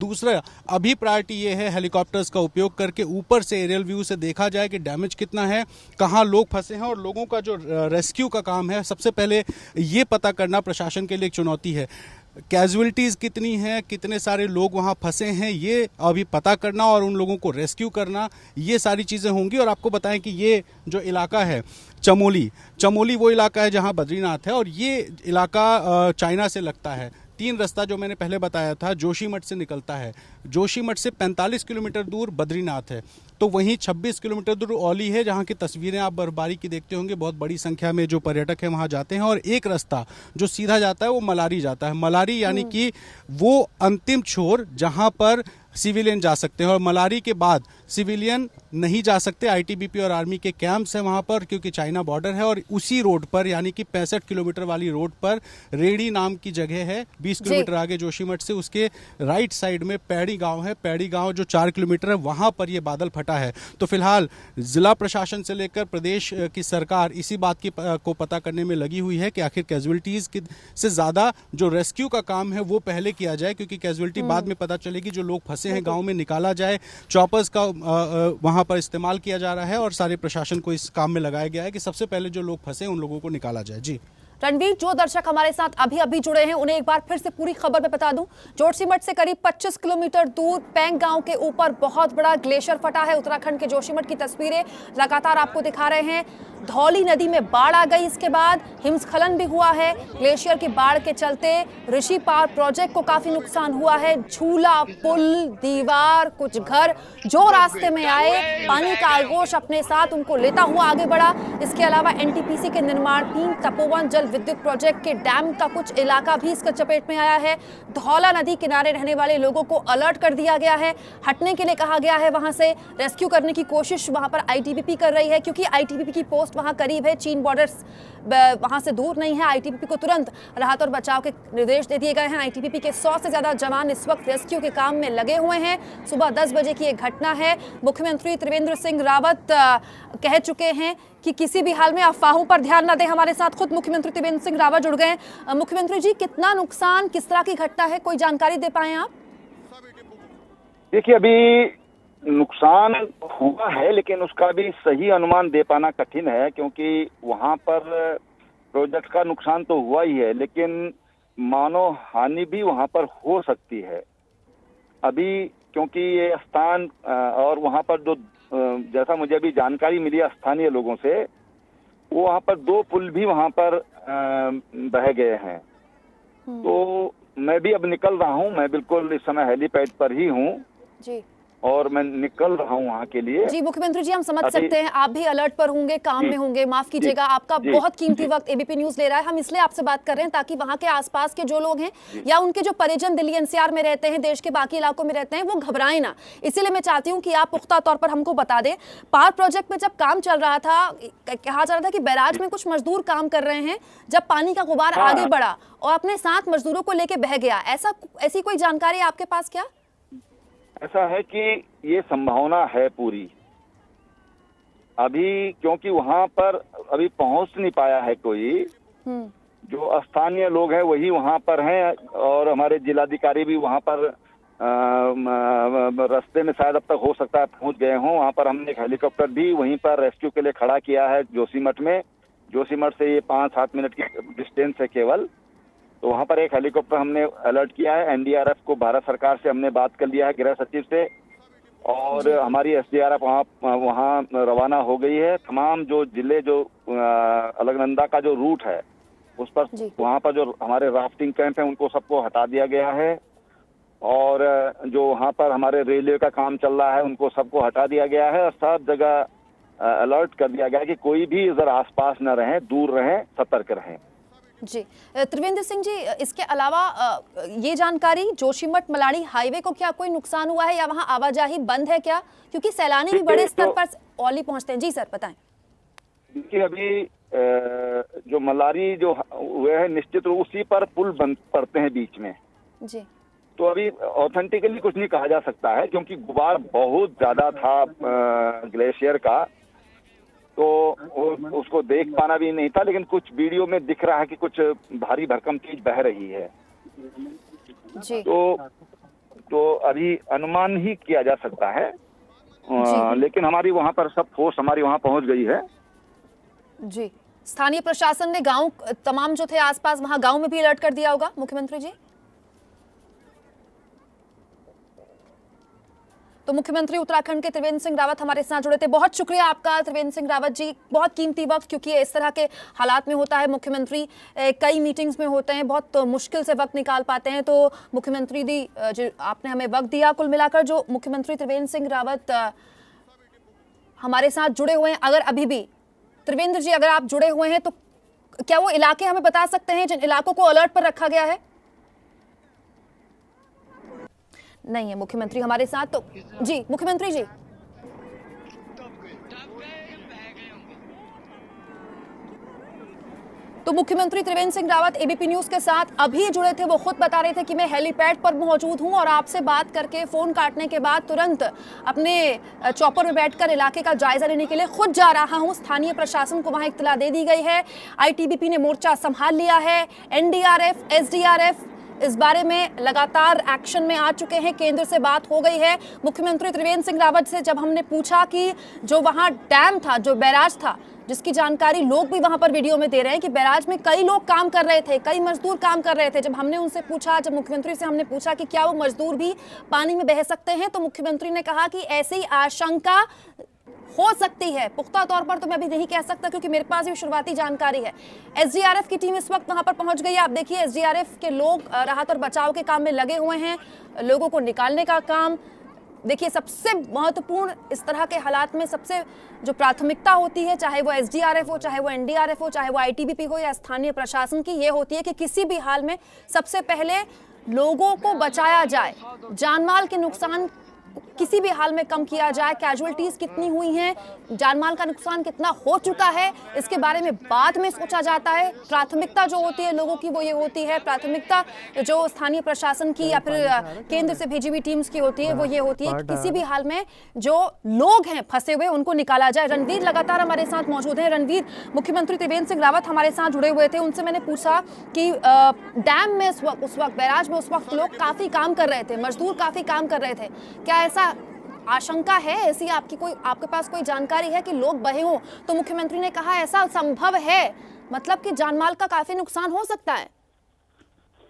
दूसरा अभी प्रायोरिटी ये है हेलीकॉप्टर्स का उपयोग करके ऊपर से एरियल व्यू से देखा जाए कि डैमेज कितना है, कहाँ लोग फंसे हैं, और लोगों का जो रेस्क्यू का काम है सबसे पहले ये पता करना प्रशासन के लिए एक चुनौती है। कैजुअलिटीज़ कितनी हैं, कितने सारे लोग वहाँ फंसे हैं, ये अभी पता करना और उन लोगों को रेस्क्यू करना, ये सारी चीज़ें होंगी। और आपको बताएं कि ये जो इलाका है चमोली वो इलाका है जहाँ बद्रीनाथ है, और ये इलाका चाइना से लगता है। 3 रास्ता जो मैंने पहले बताया था जोशीमठ से निकलता है, जोशीमठ से 45 किलोमीटर दूर बद्रीनाथ है, तो वहीं 26 किलोमीटर दूर औली है, जहां की तस्वीरें आप बर्फबारी की देखते होंगे। बहुत बड़ी संख्या में जो पर्यटक हैं वहां जाते हैं। और एक रास्ता जो सीधा जाता है वो मलारी जाता है। मलारी यानी कि वो अंतिम छोर जहां पर सिविलियन जा सकते हैं, और मलारी के बाद सिविलियन नहीं जा सकते। आईटीबीपी और आर्मी के कैंप्स हैं वहां पर, क्योंकि चाइना बॉर्डर है। और उसी रोड पर यानी कि 65 किलोमीटर वाली रोड पर रेडी नाम की जगह है, 20 किलोमीटर आगे जोशीमठ से। उसके राइट साइड में पैड़ी गांव है, पैड़ी गांव जो 4 किलोमीटर है, वहां पर ये बादल फटा है। तो फिलहाल जिला प्रशासन से लेकर प्रदेश की सरकार इसी बात की को पता करने में लगी हुई है कि आखिर कैजुअलिटीज से ज्यादा जो रेस्क्यू का काम है वो पहले किया जाए, क्योंकि कैजुअलिटी बाद में पता चलेगी। जो लोग फंसे हैं गांव में निकाला जाए, चॉपर्स का वहां पर इस्तेमाल किया जा रहा है, और सारे प्रशासन को इस काम में लगाया गया है कि सबसे पहले जो लोग फंसे उन लोगों को निकाला जाए। जी रणवीर, जो दर्शक हमारे साथ अभी अभी जुड़े हैं उन्हें एक बार फिर से पूरी खबर में बता दूं। जोशीमठ से करीब 25 किलोमीटर दूर पेंग गांव के ऊपर बहुत बड़ा ग्लेशियर फटा है। उत्तराखंड के जोशीमठ की तस्वीरें लगातार आपको दिखा रहे हैं। धौली नदी में बाढ़ आ गई, इसके बाद हिमस्खलन भी हुआ है। ग्लेशियर की बाढ़ के चलते ऋषि पार प्रोजेक्ट को काफी नुकसान हुआ है। झूला, पुल, दीवार, कुछ घर जो रास्ते में आए, पानी का आगोश अपने साथ उनको लेता हुआ आगे बढ़ा। इसके अलावा एनटीपीसी के निर्माणाधीन तपोवन जल विद्युत प्रोजेक्ट के डैम का कुछ इलाका भी इसके चपेट में आया है। धौला नदी किनारे रहने वाले लोगों को अलर्ट कर दिया गया है, हटने के लिए कहा गया है। वहां से रेस्क्यू करने की कोशिश वहां पर आईटीबीपी कर रही है, क्योंकि आईटीबीपी की पोस्ट वहां करीब है, चीन बॉर्डर वहां से दूर नहीं है। आईटीबीपी को तुरंत राहत और बचाव के निर्देश दे दिए गए हैं। आईटीबीपी के 100 से ज्यादा जवान इस वक्त रेस्क्यू के काम में लगे हुए हैं। सुबह 10 बजे की एक घटना है। मुख्यमंत्री त्रिवेंद्र सिंह रावत कह चुके हैं कि किसी भी हाल में अफवाहों पर ध्यान न दें। हमारे साथ खुद मुख्यमंत्री त्रिवेंद्र सिंह रावत जुड़ गए हैं। मुख्यमंत्री जी, कितना नुकसान, किस तरह की घटना है, कोई जानकारी दे पाए आप? देखिए, अभी नुकसान हुआ है, लेकिन उसका भी सही अनुमान दे पाना कठिन है, क्योंकि वहां पर प्रोजेक्ट का नुकसान तो हुआ ही है, लेकिन मानव हानि भी वहां पर हो सकती है अभी, क्योंकि ये स्थान और वहां पर जो जैसा मुझे अभी जानकारी मिली है स्थानीय लोगों से, वो वहां पर 2 पुल भी वहां पर बह गए हैं। तो मैं भी अब निकल रहा हूं, मैं बिल्कुल इस समय हेलीपैड पर ही हूं जी, और मैं निकल रहा हूं वहां के लिए। जी मुख्यमंत्री जी, हम समझ सकते हैं आप भी अलर्ट पर होंगे, काम में होंगे। माफ कीजिएगा, आपका बहुत कीमती वक्त एबीपी न्यूज ले रहा है। हम इसलिए आपसे बात कर रहे हैं ताकि वहां के आसपास के जो लोग हैं या उनके जो परिजन दिल्ली एनसीआर में रहते हैं, देश के बाकी इलाकों में रहते हैं, वो घबराएं ना। इसीलिए मैं चाहती हूँ कि आप पुख्ता तौर पर हमको बता दें। पावर प्रोजेक्ट में जब काम चल रहा था, कहा जा रहा था कि बैराज में कुछ मजदूर काम कर रहे हैं, जब पानी का गुबार आगे बढ़ा और अपने साथ मजदूरों को लेके बह गया, ऐसी कोई जानकारी आपके पास क्या? ऐसा है कि ये संभावना है पूरी अभी, क्योंकि वहां पर अभी पहुंच नहीं पाया है कोई। जो स्थानीय लोग हैं वही वहां पर हैं, और हमारे जिलाधिकारी भी वहां पर रास्ते में शायद अब तक हो सकता है पहुंच गए हों। वहां पर हमने एक हेलीकॉप्टर भी वहीं पर रेस्क्यू के लिए खड़ा किया है जोशीमठ में। जोशीमठ से ये 5-7 मिनट की डिस्टेंस है केवल, तो वहां पर एक हेलीकॉप्टर हमने अलर्ट किया है। एनडीआरएफ को भारत सरकार से हमने बात कर लिया है, गृह सचिव से, और हमारी एसडीआरएफ वहां रवाना हो गई है। तमाम जो जिले, जो अलकनंदा का जो रूट है उस पर, वहां पर जो हमारे राफ्टिंग कैंप है उनको सबको हटा दिया गया है, और जो वहां पर हमारे रेलवे का काम चल रहा है उनको सबको हटा दिया गया है, और सब जगह अलर्ट कर दिया गया है कि कोई भी इधर आसपास न रहें, दूर रहें, सतर्क रहें। जी त्रिवेंद्र सिंह जी, इसके अलावा ये जानकारी, जोशीमठ मलाड़ी हाईवे को क्या कोई नुकसान हुआ है या वहां आवाजाही बंद है क्या? क्योंकि सैलानी भी बड़े स्तर पर औली पहुंचते हैं। जी सर, बताएं। देखिए, अभी जो मलारी जो हुए है, निश्चित रूप उसी पर पुल बंद पड़ते हैं बीच में जी। तो अभी ऑथेंटिकली कुछ नहीं कहा जा सकता है, क्योंकि गुबार बहुत ज्यादा था ग्लेशियर का, तो उसको देख पाना भी नहीं था। लेकिन कुछ वीडियो में दिख रहा है कि कुछ भारी भरकम चीज बह रही है। जी। तो तो अभी अनुमान ही किया जा सकता है। लेकिन हमारी वहां पर सब फोर्स हमारी वहां पहुंच गई है। जी, स्थानीय प्रशासन ने गांव तमाम जो थे आसपास वहां गांव में भी अलर्ट कर दिया होगा मुख्यमंत्री जी? तो मुख्यमंत्री उत्तराखंड के त्रिवेंद्र सिंह रावत हमारे साथ जुड़े थे। बहुत शुक्रिया आपका त्रिवेंद्र सिंह रावत जी, बहुत कीमती वक्त, क्योंकि इस तरह के हालात में होता है, मुख्यमंत्री कई मीटिंग्स में होते हैं, बहुत मुश्किल से वक्त निकाल पाते हैं, तो मुख्यमंत्री दी जो आपने हमें वक्त दिया। कुल मिलाकर जो मुख्यमंत्री त्रिवेंद्र सिंह रावत हमारे साथ जुड़े हुए हैं, अगर अभी भी त्रिवेंद्र जी अगर आप जुड़े हुए हैं तो क्या वो इलाके हमें बता सकते हैं जिन इलाकों को अलर्ट पर रखा गया है? नहीं है मुख्यमंत्री हमारे साथ, तो जी मुख्यमंत्री जी। तो मुख्यमंत्री त्रिवेंद्र सिंह रावत एबीपी न्यूज के साथ अभी जुड़े थे। वो खुद बता रहे थे कि मैं हेलीपैड पर मौजूद हूं और आपसे बात करके फोन काटने के बाद तुरंत अपने चॉपर में बैठकर इलाके का जायजा लेने के लिए खुद जा रहा हूं। स्थानीय प्रशासन को वहां इत्तला दे दी गई है, आईटीबीपी ने मोर्चा संभाल लिया है, एनडीआरएफ, एसडीआरएफ इस बारे में लगातार एक्शन में आ चुके हैं, केंद्र से बात हो गई है। मुख्यमंत्री त्रिवेंद्र सिंह रावत से जब हमने पूछा कि जो वहां डैम था, जो बैराज था, जिसकी जानकारी लोग भी वहां पर वीडियो में दे रहे हैं कि बैराज में कई लोग काम कर रहे थे, कई मजदूर काम कर रहे थे, जब हमने उनसे पूछा, जब मुख्यमंत्री से हमने पूछा कि क्या वो मजदूर भी पानी में बह सकते हैं, तो मुख्यमंत्री ने कहा कि ऐसी आशंका हो सकती है, पुख्ता तौर पर तो मैं अभी नहीं कह सकता क्योंकि मेरे पास भी शुरुआती जानकारी है। एसडीआरएफ की टीम इस वक्त वहां पर पहुंच गई है। आप देखिए एसडीआरएफ के लोग राहत और बचाव के काम में लगे हुए हैं, लोगों को निकालने का काम। देखिए सबसे महत्वपूर्ण इस तरह के हालात में सबसे जो प्राथमिकता होती है, चाहे वो एसडीआरएफ हो, चाहे वो एनडीआरएफ हो, चाहे वो आईटीबीपी हो या स्थानीय प्रशासन की, ये होती है कि किसी भी हाल में सबसे पहले लोगों को बचाया जाए, जानमाल के नुकसान किसी भी हाल में कम किया जाए। कैजुअलिटीज कितनी हुई हैं, जानमाल का नुकसान कितना हो चुका है, इसके बारे में बाद में सोचा जाता है। प्राथमिकता जो होती है लोगों की वो ये होती है, प्राथमिकता जो स्थानीय प्रशासन की या फिर केंद्र से भेजी हुई टीम्स की होती है वो ये होती है कि किसी भी हाल में जो लोग हैं फंसे हुए उनको निकाला जाए। रणवीर लगातार हमारे साथ मौजूद है। रणवीर, मुख्यमंत्री त्रिवेंद्र सिंह रावत हमारे साथ जुड़े हुए थे, उनसे मैंने पूछा कि डैम में उस वक्त बैराज में उस वक्त लोग काफी काम कर रहे थे, मजदूर काफी काम कर रहे थे, क्या ऐसा आशंका है, ऐसी आपके पास कोई जानकारी है कि लोग बहे हों? तो मुख्यमंत्री ने कहा ऐसा संभव है, मतलब कि जानमाल का काफी नुकसान हो सकता है।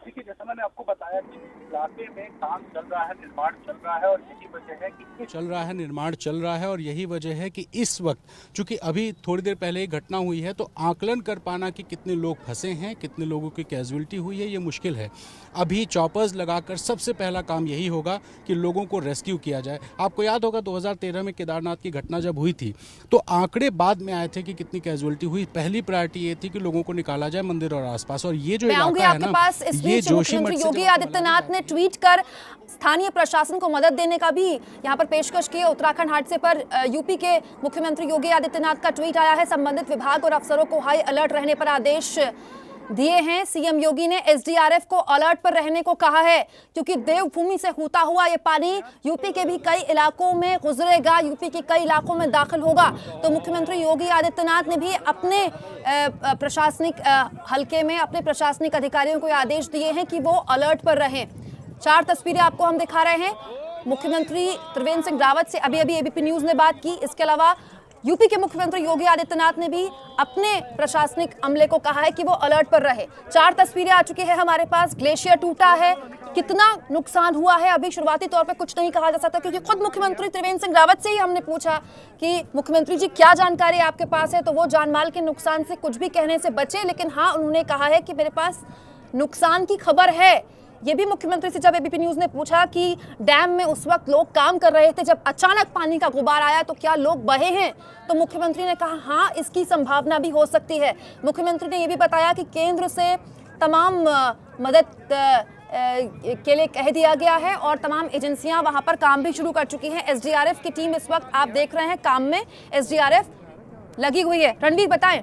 देखिए जैसा मैंने आपको बताया कि इलाके में काम चल रहा है, निर्माण चल रहा है और यही वजह है कि निर्माण चल रहा है और यही वजह है कि इस वक्त चूंकि अभी थोड़ी देर पहले एक घटना हुई है तो आकलन कर पाना कि कितने लोग फंसे हैं, कितने लोगों की कैजुअलिटी हुई है, ये मुश्किल है। अभी चॉपर्स लगाकर सबसे पहला काम यही होगा कि लोगों को रेस्क्यू किया जाए। आपको याद होगा 2013 में केदारनाथ की घटना जब हुई थी तो आंकड़े बाद में आए थे कि कितनी कैजुअलिटी हुई। पहली प्रायोरिटी ये थी कि लोगों को निकाला जाए मंदिर और आसपास, और ये जो इलाका है ना, ये मुख्यमंत्री योगी आदित्यनाथ ने ट्वीट कर स्थानीय प्रशासन को मदद देने का भी यहां पर पेशकश की है। उत्तराखंड हादसे पर यूपी के मुख्यमंत्री योगी आदित्यनाथ का ट्वीट आया है। संबंधित विभाग और अफसरों को हाई अलर्ट रहने पर आदेश दिए हैं। सीएम योगी ने एसडीआरएफ को अलर्ट पर रहने को कहा है क्योंकि देवभूमि से होता हुआ ये पानी यूपी के भी कई इलाकों में गुजरेगा, यूपी के कई इलाकों में दाखिल होगा। तो मुख्यमंत्री योगी आदित्यनाथ ने भी अपने प्रशासनिक हलके में अपने प्रशासनिक अधिकारियों को आदेश दिए हैं कि वो अलर्ट पर रहें। 4 तस्वीरें आपको हम दिखा रहे हैं। मुख्यमंत्री त्रिवेंद्र सिंह रावत से अभी एबीपी न्यूज ने बात की। इसके अलावा यूपी के मुख्यमंत्री योगी आदित्यनाथ ने भी अपने प्रशासनिक अमले को कहा है कि वो अलर्ट पर रहे। 4 तस्वीरें आ चुकी है हमारे पास। ग्लेशियर टूटा है, कितना नुकसान हुआ है अभी शुरुआती तौर पे कुछ नहीं कहा जा सकता क्योंकि खुद मुख्यमंत्री त्रिवेंद्र सिंह रावत से ही हमने पूछा कि मुख्यमंत्री जी क्या जानकारी आपके पास है, तो वो जानमाल के नुकसान से कुछ भी कहने से बचे, लेकिन हाँ उन्होंने कहा है कि मेरे पास नुकसान की खबर है। ये भी मुख्यमंत्री से जब एबीपी न्यूज ने पूछा कि डैम में उस वक्त लोग काम कर रहे थे, जब अचानक पानी का गुबार आया तो क्या लोग बहे हैं, तो मुख्यमंत्री ने कहा हाँ इसकी संभावना भी हो सकती है। मुख्यमंत्री ने यह भी बताया कि केंद्र से तमाम मदद के लिए कह दिया गया है और तमाम एजेंसियां वहां पर काम भी शुरू कर चुकी हैं। एसडीआरएफ की टीम इस वक्त आप देख रहे हैं काम में एसडीआरएफ लगी हुई है। रणवीर बताएं।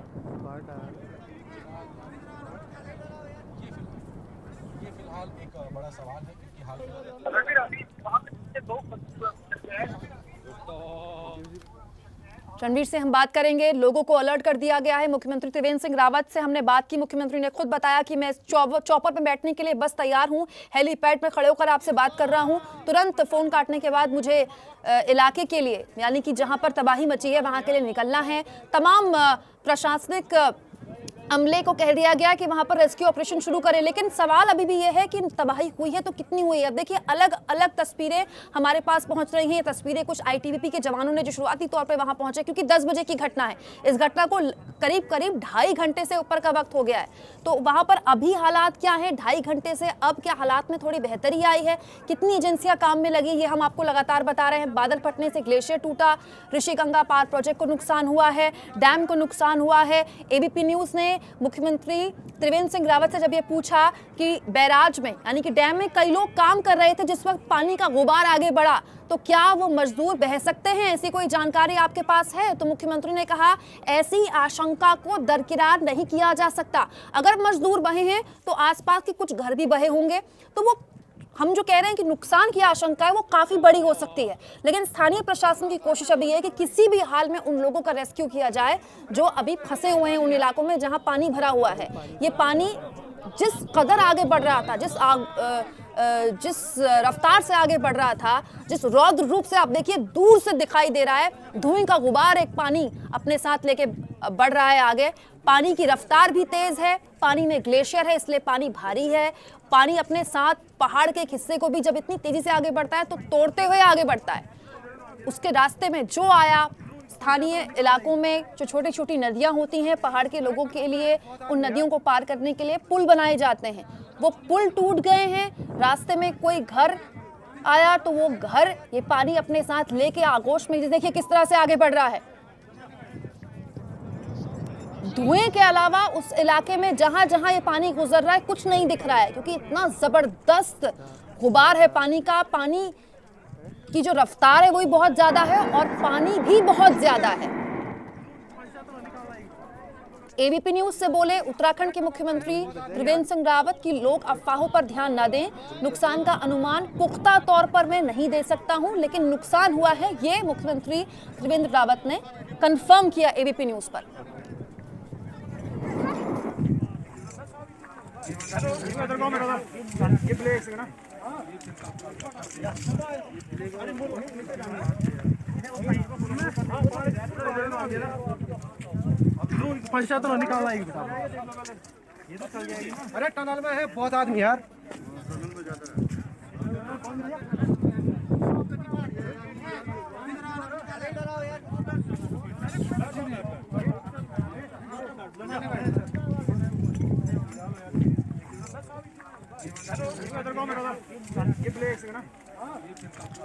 रणवीर से हम बात करेंगे। लोगों को अलर्ट कर दिया गया है। मुख्यमंत्री त्रिवेंद्र सिंह रावत से हमने बात की। मुख्यमंत्री ने खुद बताया कि मैं चॉपर पे बैठने के लिए बस तैयार हूं, हेलीपैड पे खड़े होकर आपसे बात कर रहा हूं। तुरंत फोन काटने के बाद मुझे इलाके के लिए, यानी कि जहां पर तबाही मची है वहां के लिए निकलना है। तमाम प्रशासनिक अमले को कह दिया गया कि वहां पर रेस्क्यू ऑपरेशन शुरू करें, लेकिन सवाल अभी भी यह है कि तबाही हुई है तो कितनी हुई है। अब देखिए, अलग अलग तस्वीरें हमारे पास पहुंच रही हैं। तस्वीरें कुछ आईटीबीपी के जवानों ने जो शुरुआती तौर पे वहां पहुंचे, क्योंकि 10 बजे की घटना है। इस घटना को करीब 2.5 घंटे से ऊपर का वक्त हो गया है, तो वहां पर अभी हालात क्या है, 2.5 घंटे से अब क्या हालात में थोड़ी बेहतरी आई है, कितनी एजेंसियां काम में लगी, ये हम आपको लगातार बता रहे हैं। बादल फटने से ग्लेशियर टूटा, ऋषिगंगा पार प्रोजेक्ट को नुकसान हुआ है, डैम को नुकसान हुआ है। एबीपी न्यूज ने मुख्यमंत्री त्रिवेंद्र सिंह रावत से जब ये पूछा कि बैराज में, यानी कि डैम में कई लोग काम कर रहे थे जिस वक्त पानी का गुबार आगे बढ़ा, तो क्या वो मजदूर बह सकते हैं, ऐसी कोई जानकारी आपके पास है? तो मुख्यमंत्री ने कहा ऐसी आशंका को दरकिनार नहीं किया जा सकता। अगर मजदूर बहे हैं तो आसपास के कुछ घर भी बहे होंगे, तो वो हम जो कह रहे हैं कि नुकसान की आशंका है वो काफी बड़ी हो सकती है। लेकिन स्थानीय प्रशासन की कोशिश अभी है कि किसी भी हाल में उन लोगों का रेस्क्यू किया जाए जो अभी फंसे हुए हैं उन इलाकों में जहां पानी भरा हुआ है। ये पानी जिस कदर आगे बढ़ रहा था, जिस रफ्तार से आगे बढ़ रहा था, जिस रौद्र रूप से आप देखिए दूर से दिखाई दे रहा है, धुएं का गुबार एक पानी अपने साथ लेके बढ़ रहा है आगे। पानी की रफ्तार भी तेज है, पानी में ग्लेशियर है इसलिए पानी भारी है। पानी अपने साथ पहाड़ के एक हिस्से को भी जब इतनी तेजी से आगे बढ़ता है तो तोड़ते हुए आगे बढ़ता है। उसके रास्ते में जो आया, स्थानीय इलाकों में जो छोटी छोटी नदियां होती हैं पहाड़ के लोगों के लिए, उन नदियों को पार करने के लिए पुल बनाए जाते हैं, वो पुल टूट गए हैं। रास्ते में कोई घर आया तो वो घर ये पानी अपने साथ लेके आगोश में देखिए किस तरह से आगे बढ़ रहा है। धुएं के अलावा उस इलाके में जहां जहां ये पानी गुजर रहा है कुछ नहीं दिख रहा है, क्योंकि इतना जबरदस्त गुबार है पानी का। पानी की जो रफ्तार है वही बहुत ज्यादा है और पानी भी बहुत ज्यादा है। एबीपी न्यूज से बोले उत्तराखंड के मुख्यमंत्री त्रिवेंद्र सिंह रावत की लोग अफवाहों पर ध्यान न दें। नुकसान का अनुमान पुख्ता तौर पर मैं नहीं दे सकता हूं, लेकिन नुकसान हुआ है ये मुख्यमंत्री त्रिवेंद्र रावत ने कंफर्म किया एबीपी न्यूज पर। पंचायत तो निकालना ही ये तो चल जाएगी। अरे टनल में है बहुत आदमी यार।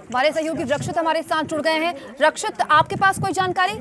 हमारे सहयोगी रक्षित हमारे साथ जुड़ गए हैं। रक्षित, आपके पास कोई जानकारी?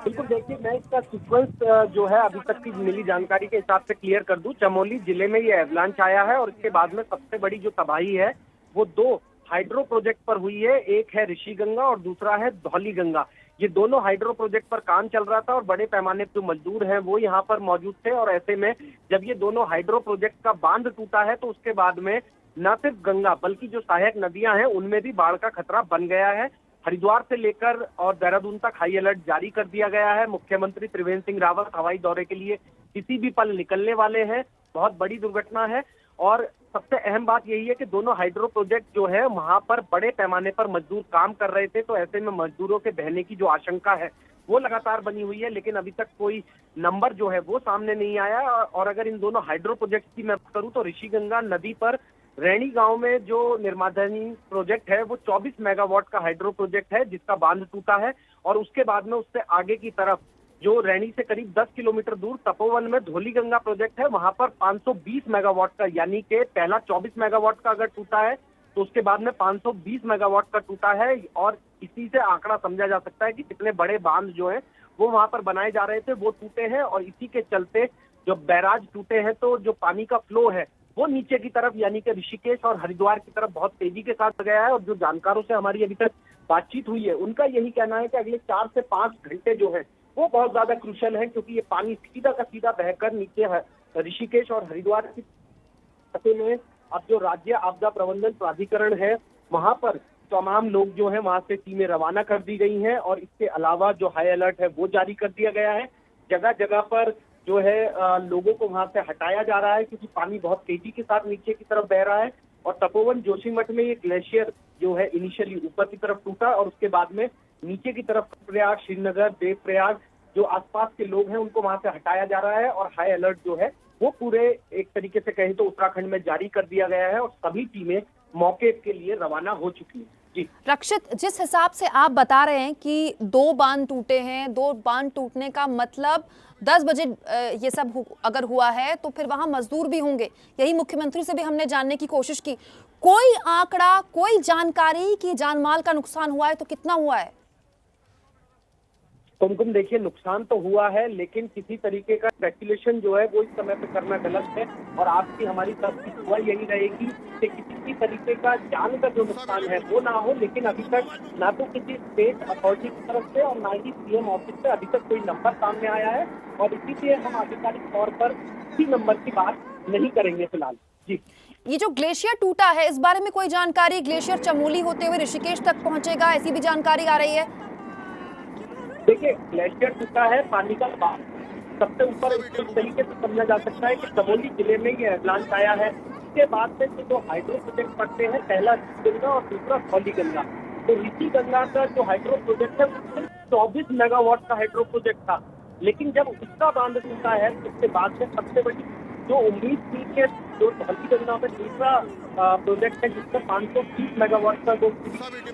बिल्कुल, देखिए मैं इसका सीक्वेंस जो है अभी तक की मिली जानकारी के हिसाब से क्लियर कर दूं। चमोली जिले में ये एवलांच आया है और इसके बाद में सबसे बड़ी जो तबाही है वो 2 हाइड्रो प्रोजेक्ट पर हुई है। एक है ऋषिगंगा और दूसरा है धौलीगंगा। ये दोनों हाइड्रो प्रोजेक्ट पर काम चल रहा था और बड़े पैमाने पर जो मजदूर हैं वो यहाँ पर मौजूद थे। और ऐसे में जब ये दोनों हाइड्रो प्रोजेक्ट का बांध टूटा है तो उसके बाद में न सिर्फ गंगा बल्कि जो सहायक नदियां हैं उनमें भी बाढ़ का खतरा बन गया है। हरिद्वार से लेकर और देहरादून तक हाई अलर्ट जारी कर दिया गया है। मुख्यमंत्री त्रिवेंद्र सिंह रावत हवाई दौरे के लिए किसी भी पल निकलने वाले हैं। बहुत बड़ी दुर्घटना है और सबसे अहम बात यही है कि दोनों हाइड्रो प्रोजेक्ट जो है वहां पर बड़े पैमाने पर मजदूर काम कर रहे थे, तो ऐसे में मजदूरों के बहने की जो आशंका है वो लगातार बनी हुई है, लेकिन अभी तक कोई नंबर जो है वो सामने नहीं आया। और अगर इन दोनों हाइड्रो प्रोजेक्ट की मैं बात करूं तो ऋषिगंगा नदी पर रैणी गांव में जो निर्माधानी प्रोजेक्ट है वो 24 मेगावाट का हाइड्रो प्रोजेक्ट है जिसका बांध टूटा है। और उसके बाद में उससे आगे की तरफ जो रैणी से करीब 10 किलोमीटर दूर तपोवन में धौलीगंगा प्रोजेक्ट है वहां पर 520 मेगावाट का, यानी कि पहला 24 मेगावाट का अगर टूटा है तो उसके बाद में 520 मेगावाट का टूटा है। और इसी से आंकड़ा समझा जा सकता है कि कितने बड़े बांध जो है वो वहां पर बनाए जा रहे थे वो टूटे हैं। और इसी के चलते जो बैराज टूटे हैं तो जो पानी का फ्लो है वो नीचे की तरफ यानी कि ऋषिकेश और हरिद्वार की तरफ बहुत तेजी के साथ गया है। और जो जानकारों से हमारी अभी तक बातचीत हुई है उनका यही कहना है कि अगले 4 से 5 घंटे जो है वो बहुत ज्यादा क्रूशियल है, क्योंकि ये पानी सीधा का सीधा बहकर नीचे है ऋषिकेश और हरिद्वार की में। अब जो राज्य आपदा प्रबंधन प्राधिकरण है वहां पर तमाम लोग जो हैं वहां से टीमें रवाना कर दी गई हैं और इसके अलावा जो हाई अलर्ट है वो जारी कर दिया गया है। जगह जगह पर जो है लोगों को वहां से हटाया जा रहा है क्योंकि पानी बहुत तेजी के साथ नीचे की तरफ बह रहा है। और तपोवन जोशीमठ में ये ग्लेशियर जो है इनिशियली ऊपर की तरफ टूटा और उसके बाद में नीचे की तरफ प्रयाग, श्रीनगर, देवप्रयाग जो आसपास के लोग हैं उनको वहां से हटाया जा रहा है और हाई अलर्ट जो है वो पूरे एक तरीके से कहें तो उत्तराखंड में जारी कर दिया गया है और सभी टीमें मौके के लिए रवाना हो चुकी हैं। जी रक्षित, जिस हिसाब से आप बता रहे हैं कि 2 बांध टूटे हैं, 2 बांध टूटने का मतलब 10 बजे ये सब अगर हुआ है तो फिर वहां मजदूर भी होंगे। यही मुख्यमंत्री से भी हमने जानने की कोशिश की। कोई आंकड़ा, कोई जानकारी कि जानमाल का नुकसान हुआ है तो कितना हुआ है? कुमकुम, देखिए नुकसान तो हुआ है लेकिन किसी तरीके का स्पेकुलेशन जो है वो इस समय पे करना गलत है और आपकी हमारी तरफ की दुआ यही रहेगी कि किसी भी तरीके का जान का जो नुकसान है वो ना हो। लेकिन अभी तक ना तो किसी स्टेट अथॉरिटी की तरफ से और ना ही सीएम ऑफिस से अभी तक कोई नंबर सामने आया है और इसीलिए हम आधिकारिक तौर पर किसी नंबर की बात नहीं करेंगे फिलहाल। जी, ये जो ग्लेशियर टूटा है इस बारे में कोई जानकारी? ग्लेशियर चमोली होते हुए ऋषिकेश तक पहुंचेगा, ऐसी भी जानकारी आ रही है? देखिए, ग्लेशियर टूटा है, पानी का बहाव सबसे ऊपर इस तरीके से समझा जा सकता है कि चमोली जिले में ये एवलांच आया है। इसके बाद में जो हाइड्रो प्रोजेक्ट पड़ते हैं, पहला ऋषि गंगा और दूसरा धौली गंगा। तो ऋषि गंगा का जो हाइड्रो प्रोजेक्ट है वो 24 मेगावाट का हाइड्रो प्रोजेक्ट था, लेकिन जब उसका बांध टूटा है उसके बाद में सबसे बड़ी जो उम्मीद थी कि जो धौली गंगा में दूसरा प्रोजेक्ट है जिसमें 530 मेगावाट का जो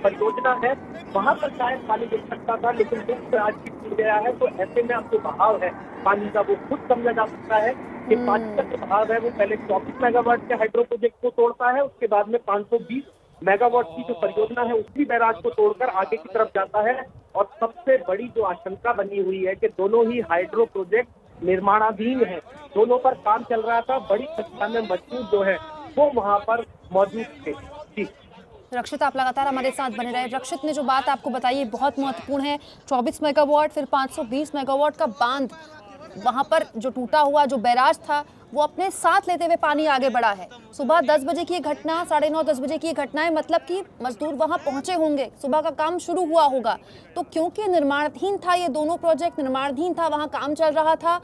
परियोजना है वहां पर शायद पानी मिल सकता था, लेकिन दुख आज टूट गया है। तो ऐसे में अब जो बहाव है पानी का वो खुद समझा जा सकता है कि पानी का जो बहाव है वो पहले 24 मेगावाट के हाइड्रो प्रोजेक्ट को तोड़ता है, उसके बाद में 520 मेगावाट की जो परियोजना है उसी बैराज को तोड़कर आगे की तरफ जाता है। और सबसे बड़ी जो आशंका बनी हुई है कि दोनों ही हाइड्रो प्रोजेक्ट निर्माणाधीन है, दोनों पर काम चल रहा था, बड़ी संख्या में मजदूर जो है वो वहां पर मौजूद थे। जी रक्षित, आप लगातार हमारे साथ बने रहे। रक्षित ने जो बात आपको बताई बहुत महत्वपूर्ण है। 24 मेगावाट फिर 520 मेगावाट का बांध, वहां पर जो टूटा हुआ जो बैराज था वो अपने साथ लेते हुए पानी आगे बढ़ा है। सुबह 10 बजे की घटना, 9:30-10 बजे की घटना है, मतलब कि मजदूर वहां पहुंचे होंगे, सुबह का काम शुरू हुआ होगा। तो क्योंकि निर्माणाधीन था, ये दोनों प्रोजेक्ट निर्माणाधीन था, वहां काम चल रहा था,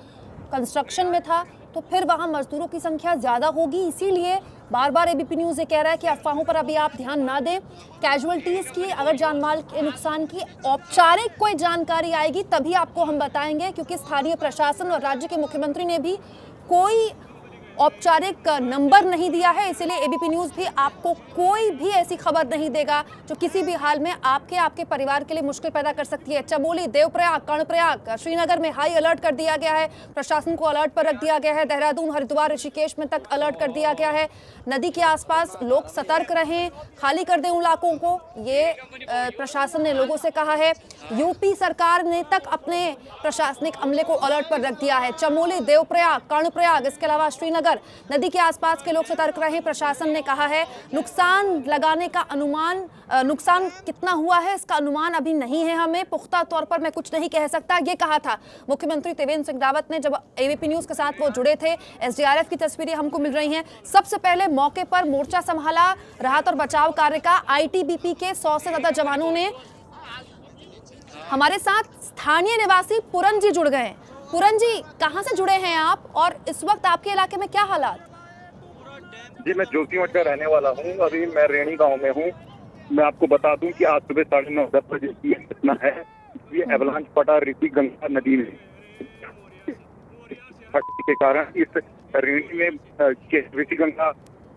कंस्ट्रक्शन में था, तो फिर वहां मजदूरों की संख्या ज्यादा होगी। इसीलिए बार बार एबीपी न्यूज ये कह रहा है कि अफवाहों पर अभी आप ध्यान ना दें। कैजुअलिटीज की, अगर जानमाल के नुकसान की औपचारिक कोई जानकारी आएगी तभी आपको हम बताएंगे, क्योंकि स्थानीय प्रशासन और राज्य के मुख्यमंत्री ने भी कोई औपचारिक नंबर नहीं दिया है। इसीलिए एबीपी न्यूज भी आपको कोई भी ऐसी खबर नहीं देगा जो किसी भी हाल में आपके परिवार के लिए मुश्किल पैदा कर सकती है। चमोली, देवप्रयाग, कर्णप्रयाग, श्रीनगर में हाई अलर्ट कर दिया गया है, प्रशासन को अलर्ट पर रख दिया गया है। देहरादून, हरिद्वार, ऋषिकेश में तक अलर्ट कर दिया गया है। नदी के आसपास लोग सतर्क रहें, खाली कर दें उन इलाकों को, ये प्रशासन ने लोगों से कहा है। यूपी सरकार ने तक अपने प्रशासनिक अमले को अलर्ट पर रख दिया है। चमोली, देवप्रयाग, कर्णप्रयाग, इसके अलावा श्रीनगर, नदी के आसपास के लोग सतर्क रहें, प्रशासन ने कहा है। नुकसान लगाने का अनुमान, नुकसान कितना हुआ है इसका अनुमान अभी नहीं है, हमें पुख्ता तौर पर मैं कुछ नहीं कह सकता, ये कहा था मुख्यमंत्री त्रिवेंद्र सिंह रावत ने जब एबीपी न्यूज के साथ वो जुड़े थे। एसडीआरएफ की तस्वीरें हमको मिल रही हैं। सबसे पहले मौके पर मोर्चा संभाला राहत और बचाव कार्य का आईटीबीपी के 100 से ज्यादा जवानों ने। हमारे साथ स्थानीय निवासी पूरन जी जुड़ गए हैं। पूरन जी, कहां से जुड़े हैं आप और इस वक्त आपके इलाके में क्या हालात? जी, मैं जोशीमठ का रहने वाला हूँ। अभी मैं रेणी गांव में हूँ। मैं आपको बता दूं कि आज सुबह 9:30-10 बजे की घटना है। ये एवलांच पटा ऋषि गंगा नदी में के कारण इस रेणी में ऋषि गंगा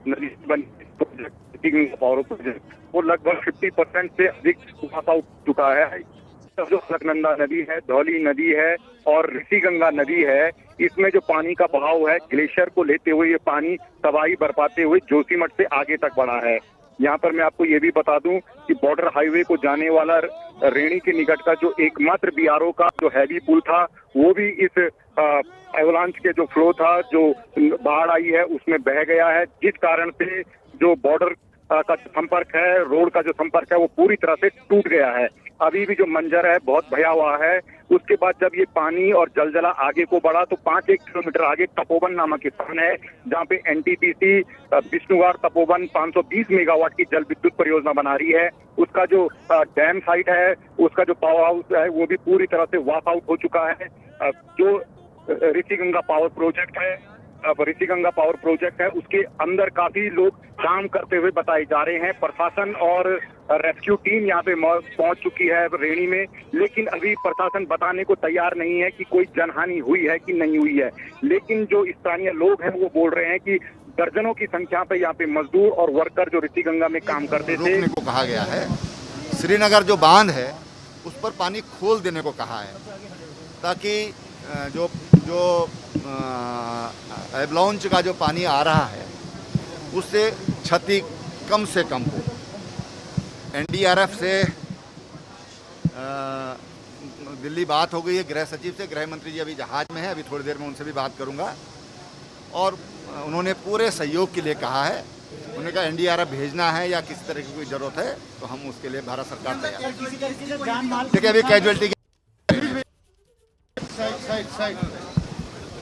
नदी बनी ऋषि गंगा पावर प्रोजेक्ट वो लगभग 50% से अधिक वहां उठ चुका है। जो अलकनंदा नदी है, धौली नदी है और ऋषि गंगा नदी है, इसमें जो पानी का बहाव है ग्लेशियर को लेते हुए ये पानी तबाही बरपाते हुए जोशीमठ से आगे तक बढ़ा है। यहाँ पर मैं आपको ये भी बता दूं कि बॉर्डर हाईवे को जाने वाला रेणी के निकट का जो एकमात्र बीआरओ का जो हैवी पुल था वो भी इस एवलांच के जो फ्लो था, जो बाढ़ आई है उसमें बह गया है, जिस कारण से जो बॉर्डर का संपर्क है, रोड का जो संपर्क है वो पूरी तरह से टूट गया है। अभी भी जो मंजर है बहुत भयावह है। उसके बाद जब ये पानी और जलजला आगे को बढ़ा तो 5-1 किलोमीटर आगे तपोवन नामक स्थान है, जहाँ पे एनटीपीसी विष्णुगार तपोवन 520 मेगावाट की जल विद्युत परियोजना बना रही है। उसका जो डैम साइट है, उसका जो पावर हाउस है वो भी पूरी तरह से वॉश आउट हो चुका है। जो ऋषिगंगा पावर प्रोजेक्ट है, ऋषिगंगा पावर प्रोजेक्ट है, उसके अंदर काफी लोग काम करते हुए बताए जा रहे हैं। प्रशासन और रेस्क्यू टीम यहाँ पे पहुंच चुकी है रेणी में, लेकिन अभी प्रशासन बताने को तैयार नहीं है कि कोई जनहानि हुई है कि नहीं हुई है। लेकिन जो स्थानीय लोग हैं वो बोल रहे हैं कि दर्जनों की संख्या पे यहाँ पे मजदूर और वर्कर जो ऋषिगंगा में काम करते थे, रोकने को कहा गया है। श्रीनगर जो बांध है उस पर पानी खोल देने को कहा है, ताकि जो एवलांच का जो पानी आ रहा है उससे क्षति कम से कम हो। एनडीआरएफ से दिल्ली बात हो गई है, गृह सचिव से। गृह मंत्री जी अभी जहाज में है, अभी थोड़ी देर में उनसे भी बात करूंगा। और उन्होंने पूरे सहयोग के लिए कहा है। उन्होंने कहा एनडीआरएफ भेजना है या किसी तरह की कोई जरूरत है तो हम उसके लिए भारत सरकार तैयार है। देखिए अभी कैजुअलिटी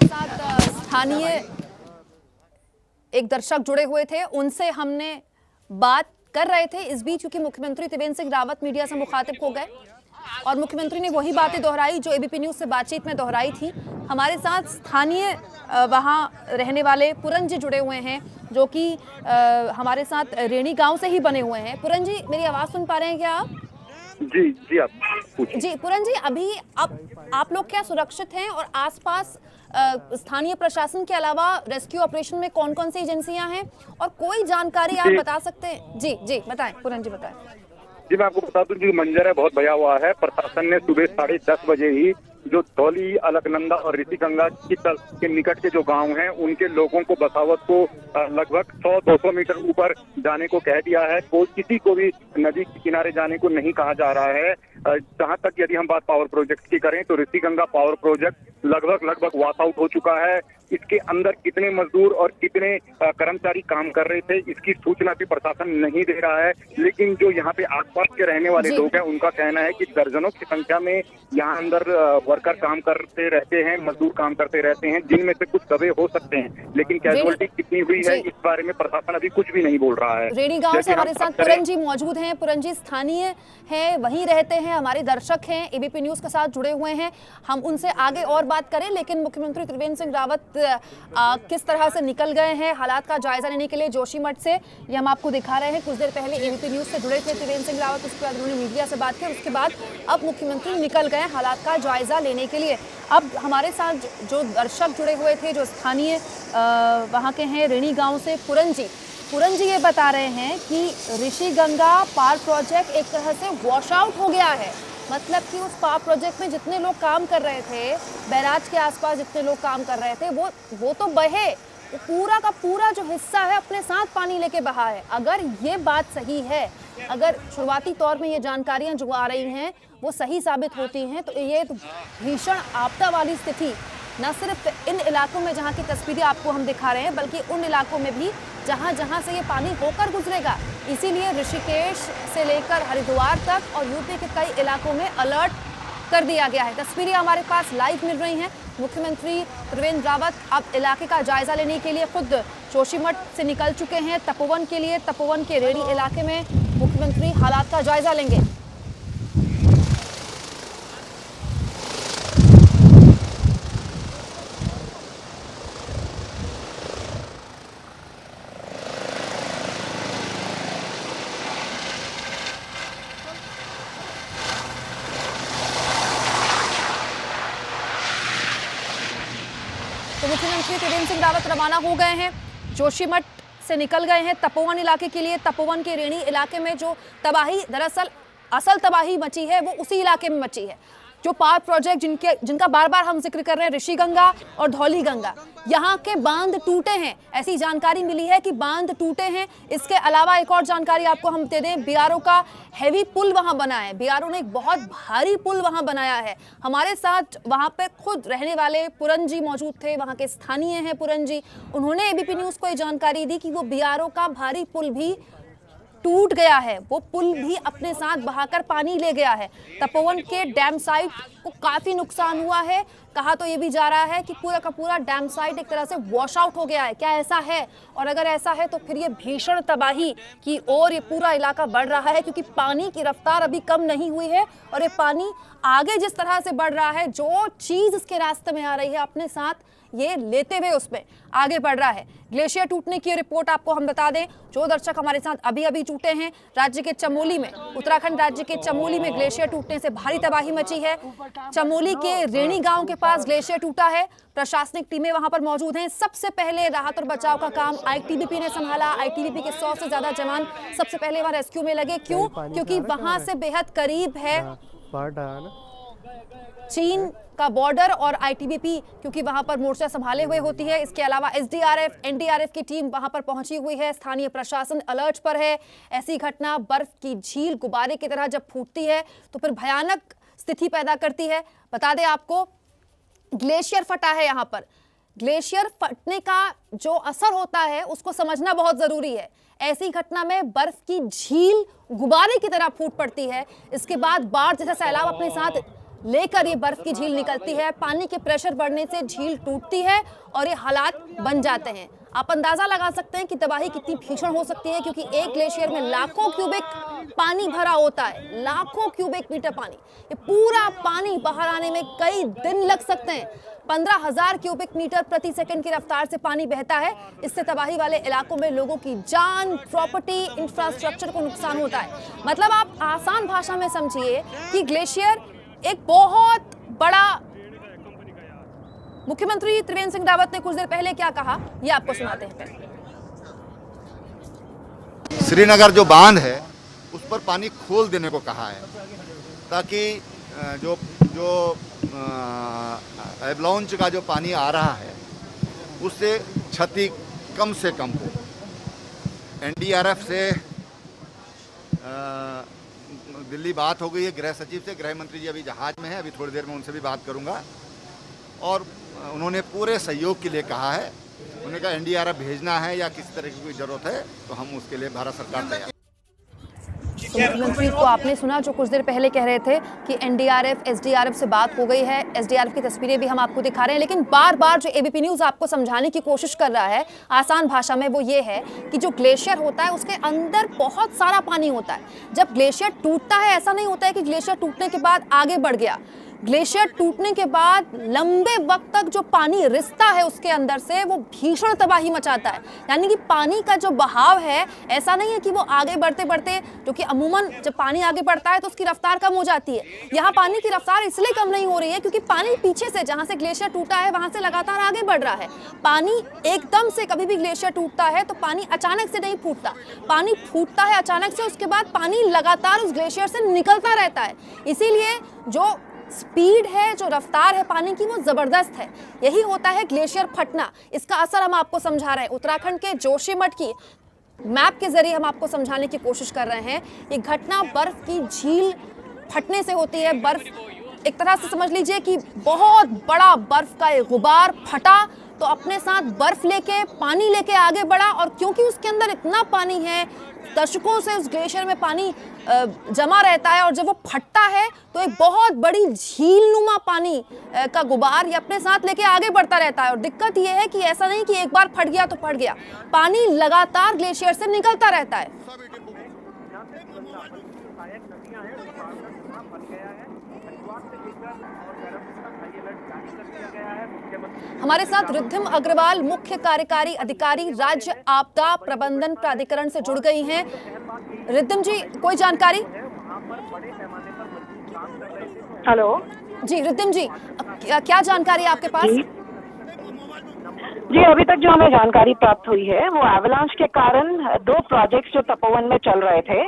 साथ स्थानीय एक दर्शक जुड़े हुए थे, उनसे हमने बात कर रहे थे इस बीच, क्योंकि मुख्यमंत्री त्रिवेंद्र सिंह रावत मीडिया से मुखातिब हो गए और मुख्यमंत्री ने वही बातें दोहराई जो एबीपी न्यूज से बातचीत में दोहराई थी। हमारे साथ स्थानीय वहां रहने वाले पूरन जी जुड़े हुए हैं, जो कि हमारे साथ रेणी गांव से ही बने हुए हैं। पूरन जी, मेरी आवाज सुन पा रहे हैं क्या आप? जी आप पूछिए। जी पूरन जी, अभी आप लोग क्या सुरक्षित हैं और आसपास स्थानीय प्रशासन के अलावा रेस्क्यू ऑपरेशन में कौन कौन सी एजेंसियां हैं और कोई जानकारी आप बता सकते हैं? जी बताएं पूरन जी, बताएं। जी मैं आपको बता दूं कि मंजर है बहुत भयावह है। प्रशासन ने सुबह 10:30 बजे ही जो धौली, अलकनंदा और ऋषिगंगा के निकट के जो गांव हैं उनके लोगों को, बसावत को लगभग 100-200 मीटर ऊपर जाने को कह दिया है। कोई किसी को भी नदी के किनारे जाने को नहीं कहा जा रहा है। जहां तक यदि हम बात पावर प्रोजेक्ट की करें तो ऋषिगंगा पावर प्रोजेक्ट लगभग वॉश आउट हो चुका है। इसके अंदर कितने मजदूर और कितने कर्मचारी काम कर रहे थे इसकी सूचना भी प्रशासन नहीं दे रहा है। लेकिन जो यहाँ पे आसपास के रहने वाले लोग हैं उनका कहना है कि दर्जनों की संख्या में यहाँ अंदर वर्कर काम करते रहते हैं, मजदूर काम करते रहते हैं, जिनमें से कुछ दबे हो सकते हैं। लेकिन कैजुअलिटी कितनी हुई है इस बारे में प्रशासन अभी कुछ भी नहीं बोल रहा है। रेणी गांव से हमारे साथ पूरन जी मौजूद हैं। पूरन जी स्थानीय हैं, वहीं रहते हैं, हमारे दर्शक हैं, एबीपी न्यूज के साथ जुड़े हुए हैं। हम उनसे आगे और बात करें, लेकिन मुख्यमंत्री त्रिवेंद्र सिंह रावत किस तरह से निकल गए हैं हालात का जायजा लेने के लिए जोशीमठ से, ये हम आपको दिखा रहे हैं। कुछ देर पहले एबीपी न्यूज से जुड़े थे त्रिवेंद्र सिंह रावत, उसके बाद उन्होंने मीडिया से बात की, उसके बाद अब मुख्यमंत्री निकल गए हालात का जायजा लेने के लिए। अब हमारे साथ जो दर्शक जुड़े हुए थे, जो स्थानीय वहाँ के हैं रेणी गांव से, पूरन जी ये बता रहे हैं कि ऋषिगंगा पावर प्रोजेक्ट एक तरह से वॉश आउट हो गया है। मतलब कि उस पावर प्रोजेक्ट में जितने लोग काम कर रहे थे, बैराज के आसपास जितने लोग काम कर रहे थे, वो तो बहे, वो पूरा का पूरा जो हिस्सा है अपने साथ पानी लेके बहा है। अगर ये बात सही है, अगर शुरुआती तौर में ये जानकारियां जो आ रही हैं वो सही साबित होती हैं, तो ये तो भीषण आपदा वाली स्थिति न सिर्फ इन इलाकों में जहां की तस्वीरें आपको हम दिखा रहे हैं, बल्कि उन इलाकों में भी जहां से ये पानी होकर गुजरेगा। इसीलिए ऋषिकेश से लेकर हरिद्वार तक और यूपी के कई इलाकों में अलर्ट कर दिया गया है। तस्वीरें हमारे पास लाइव मिल रही हैं। मुख्यमंत्री त्रिवेंद्र रावत अब इलाके का जायजा लेने के लिए खुद जोशीमठ से निकल चुके हैं तपोवन के लिए। तपोवन के रेणी इलाके में मुख्यमंत्री हालात का जायजा लेंगे। तो मुख्यमंत्री त्रिवेंद्र सिंह रावत रवाना हो गए हैं, जोशीमठ से निकल गए हैं तपोवन इलाके के लिए। तपोवन के रेणी इलाके में जो तबाही, दरअसल असल तबाही मची है वो उसी इलाके में मची है। जो पावर प्रोजेक्ट जिनका बार बार हम जिक्र कर रहे हैं, ऋषिगंगा और धौली गंगा, यहाँ के बांध टूटे हैं। ऐसी जानकारी मिली है कि बांध टूटे हैं। इसके अलावा एक और जानकारी आपको हम दे दें, बीआरओ का हैवी पुल वहां बना है। बीआरओ ने एक बहुत भारी पुल वहां बनाया है। हमारे साथ वहां पे खुद रहने वाले पूरन जी मौजूद थे, वहां के स्थानीय हैं पूरन जी। उन्होंने एबीपी न्यूज को ये जानकारी दी कि वो बीआरओ का भारी पुल भी टूट गया है, वो पुल भी अपने साथ बहाकर पानी ले गया है। तपोवन के डैम साइट को काफी नुकसान हुआ है। कहा तो ये भी जा रहा है कि पूरा का पूरा डैम साइट एक तरह से वॉश आउट हो गया है। क्या ऐसा है? और अगर ऐसा है तो फिर ये भीषण तबाही की ओर ये पूरा इलाका बढ़ रहा है, क्योंकि पानी की रफ्तार अभी कम नहीं हुई है और ये पानी आगे जिस तरह से बढ़ रहा है, जो चीज इसके रास्ते में आ रही है अपने साथ ये लेते हुए उसमें आगे बढ़ रहा है। ग्लेशियर टूटने की रिपोर्ट आपको हम बता दें, जो दर्शक हमारे साथ अभी अभी जुटे हैं, राज्य के चमोली में, उत्तराखंड राज्य के चमोली में ग्लेशियर टूटने से भारी तबाही मची है। चमोली के रेणी गांव के पास ग्लेशियर टूटा है। प्रशासनिक टीमें वहां पर मौजूद हैं। सबसे पहले राहत और बचाव का काम आईटीबीपी ने संभाला। आईटीबीपी के 100 से ज्यादा जवान सबसे पहले वहां रेस्क्यू में लगे। क्यों? क्योंकि वहां से बेहद करीब है चीन का बॉर्डर और आईटीबीपी क्योंकि वहां पर मोर्चा संभाले हुए होती है। इसके अलावा एसडीआरएफ, एनडीआरएफ की टीम वहां पर पहुंची हुई है। स्थानीय प्रशासन अलर्ट पर है। ऐसी घटना बर्फ की झील गुब्बारे की तरह जब फूटती है तो फिर भयानक स्थिति पैदा करती है। बता दें आपको, ग्लेशियर फटा है यहाँ पर। ग्लेशियर फटने का जो असर होता है उसको समझना बहुत जरूरी है। ऐसी घटना में बर्फ की झील गुब्बारे की तरह फूट पड़ती है। इसके बाद बाढ़ जैसा सैलाब अपने साथ लेकर ये बर्फ की झील निकलती है। पानी के प्रेशर बढ़ने से झील टूटती है और ये हालात बन जाते हैं। आप अंदाजा लगा सकते हैं कि तबाही कितनी भीषण हो सकती है, क्योंकि एक ग्लेशियर में लाखों क्यूबिक पानी भरा होता है, लाखों क्यूबिक मीटर पानी। ये पूरा पानी बाहर आने में कई दिन लग सकते हैं। 15,000 क्यूबिक मीटर प्रति सेकंड की रफ्तार से पानी बहता है। इससे तबाही वाले इलाकों में लोगों की जान, प्रॉपर्टी, इंफ्रास्ट्रक्चर को नुकसान होता है। मतलब आप आसान भाषा में समझिए कि ग्लेशियर एक बहुत बड़ा, मुख्यमंत्री त्रिवेंद्र सिंह रावत ने कुछ देर पहले क्या कहा, ये आपको सुनाते हैं। श्रीनगर जो बांध है उस पर पानी खोल देने को कहा है, ताकि जो एवलांच का जो पानी आ रहा है उससे क्षति कम से कम हो। एनडीआरएफ से दिल्ली बात हो गई है, गृह सचिव से। गृह मंत्री जी अभी जहाज में हैं, अभी थोड़ी देर में उनसे भी बात करूंगा। और उन्होंने पूरे सहयोग के लिए कहा है। उन्होंने कहा एनडीआरएफ भेजना है या किसी तरह की कोई जरूरत है तो हम उसके लिए भारत सरकार तैयार। तो मुख्यमंत्री को आपने सुना जो कुछ देर पहले कह रहे थे कि एनडीआरएफ, एसडीआरएफ से बात हो गई है। एसडीआरएफ की तस्वीरें भी हम आपको दिखा रहे हैं, लेकिन बार बार जो एबीपी न्यूज आपको समझाने की कोशिश कर रहा है आसान भाषा में, वो ये है कि जो ग्लेशियर होता है उसके अंदर बहुत सारा पानी होता है। जब ग्लेशियर टूटता है, ऐसा नहीं होता है कि ग्लेशियर टूटने के बाद आगे बढ़ गया। ग्लेशियर टूटने के बाद लंबे वक्त तक जो पानी रिसता है उसके अंदर से, वो भीषण तबाही मचाता है। यानी कि पानी का जो बहाव है, ऐसा नहीं है कि वो आगे बढ़ते बढ़ते, जो कि अमूमन जब पानी आगे बढ़ता है तो उसकी रफ्तार कम हो जाती है। यहाँ पानी की रफ्तार इसलिए कम नहीं हो रही है क्योंकि पानी पीछे से, जहाँ से ग्लेशियर टूटा है वहां से लगातार आगे बढ़ रहा है। पानी एकदम से, कभी भी ग्लेशियर टूटता है तो पानी अचानक से नहीं फूटता। पानी फूटता है अचानक से, उसके बाद पानी लगातार उस ग्लेशियर से निकलता रहता है। इसीलिए जो स्पीड है, जो रफ्तार है पानी की, वो जबरदस्त है। यही होता है ग्लेशियर फटना। इसका असर हम आपको समझा रहे हैं। उत्तराखंड के जोशीमठ की मैप के जरिए हम आपको समझाने की कोशिश कर रहे हैं। ये घटना बर्फ की झील फटने से होती है। बर्फ एक तरह से समझ लीजिए कि बहुत बड़ा बर्फ का एक गुबार फटा तो अपने साथ बर्फ लेके, पानी लेके आगे बढ़ा, और क्योंकि उसके अंदर इतना पानी है, दशकों से उस ग्लेशियर में पानी जमा रहता है, और जब वो फटता है तो एक बहुत बड़ी झील नुमा पानी का गुबार ये अपने साथ लेके आगे बढ़ता रहता है। और दिक्कत ये है कि ऐसा नहीं कि एक बार फट गया तो फट गया, पानी लगातार ग्लेशियर से निकलता रहता है। हमारे साथ रिद्धिम अग्रवाल, मुख्य कार्यकारी अधिकारी, राज्य आपदा प्रबंधन प्राधिकरण से जुड़ गई हैं। रिद्धिम जी, कोई जानकारी? हेलो जी रिद्धिम जी, क्या जानकारी आपके पास? जी, अभी तक जो हमें जानकारी प्राप्त हुई है वो एवलांच के कारण 2 प्रोजेक्ट्स जो तपोवन में चल रहे थे,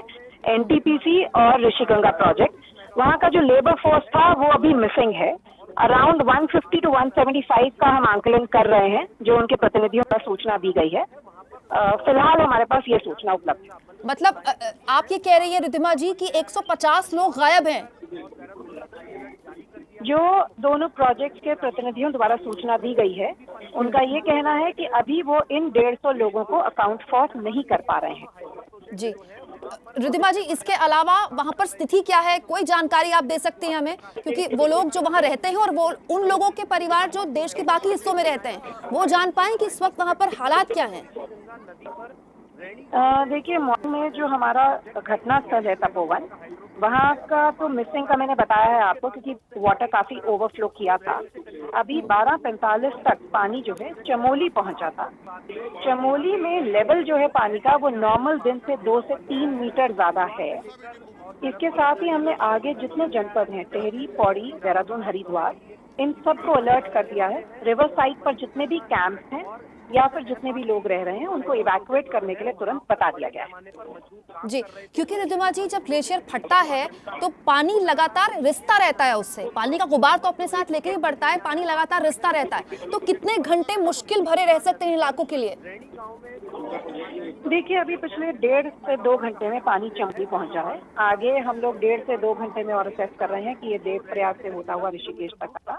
एनटीपीसी और ऋषिगंगा प्रोजेक्ट, वहाँ का जो लेबर फोर्स था वो अभी मिसिंग है। अराउंड 150 to 175 का हम आंकलन कर रहे हैं, जो उनके प्रतिनिधियों पर सूचना दी गई है। फिलहाल हमारे पास ये सूचना उपलब्ध है। मतलब आप ये कह रही है रिद्धिमा जी कि 150 लोग गायब हैं? जो दोनों प्रोजेक्ट्स के प्रतिनिधियों द्वारा सूचना दी गई है, उनका ये कहना है कि अभी वो इन 150 लोगों को अकाउंट फॉर नहीं कर पा रहे हैं। जी, रिद्धिमा जी, इसके अलावा वहां पर स्थिति क्या है, कोई जानकारी आप दे सकते हैं हमें? क्योंकि वो लोग जो वहां रहते हैं और वो उन लोगों के परिवार जो देश के बाकी हिस्सों में रहते हैं, वो जान पाए कि इस वक्त वहां पर हालात क्या हैं? देखिए, मॉल में जो हमारा घटना स्थल है तपोवन, वहाँ का तो मिसिंग का मैंने बताया है आपको, क्योंकि वाटर काफी ओवरफ्लो किया था। अभी 12:45 तक पानी जो है चमोली पहुंचा था। चमोली में लेवल जो है पानी का वो नॉर्मल दिन से 2 से 3 मीटर ज्यादा है। इसके साथ ही हमने आगे जितने जनपद हैं, टिहरी, पौड़ी, देहरादून, हरिद्वार, इन सबको अलर्ट कर दिया है। रिवर साइड पर जितने भी कैंप्स हैं या फिर जितने भी लोग रह रहे हैं, उनको इवैक्यूएट करने के लिए तुरंत बता दिया गया है। जी, क्योंकि रिद्धिमा जी, जब ग्लेशियर फटता है तो पानी लगातार रिसता रहता है, उससे पानी का गुबार तो अपने साथ लेके ही बढ़ता है, पानी लगातार रिसता रहता है। तो कितने घंटे मुश्किल भरे रह सकते हैं इलाकों के लिए? देखिए, अभी पिछले 1.5 से 2 घंटे में पानी चमोली पहुंचा है। आगे हम लोग 1.5 से 2 घंटे में और असेस कर रहे हैं कि ये देवप्रयाग से होता हुआ ऋषिकेश तक था।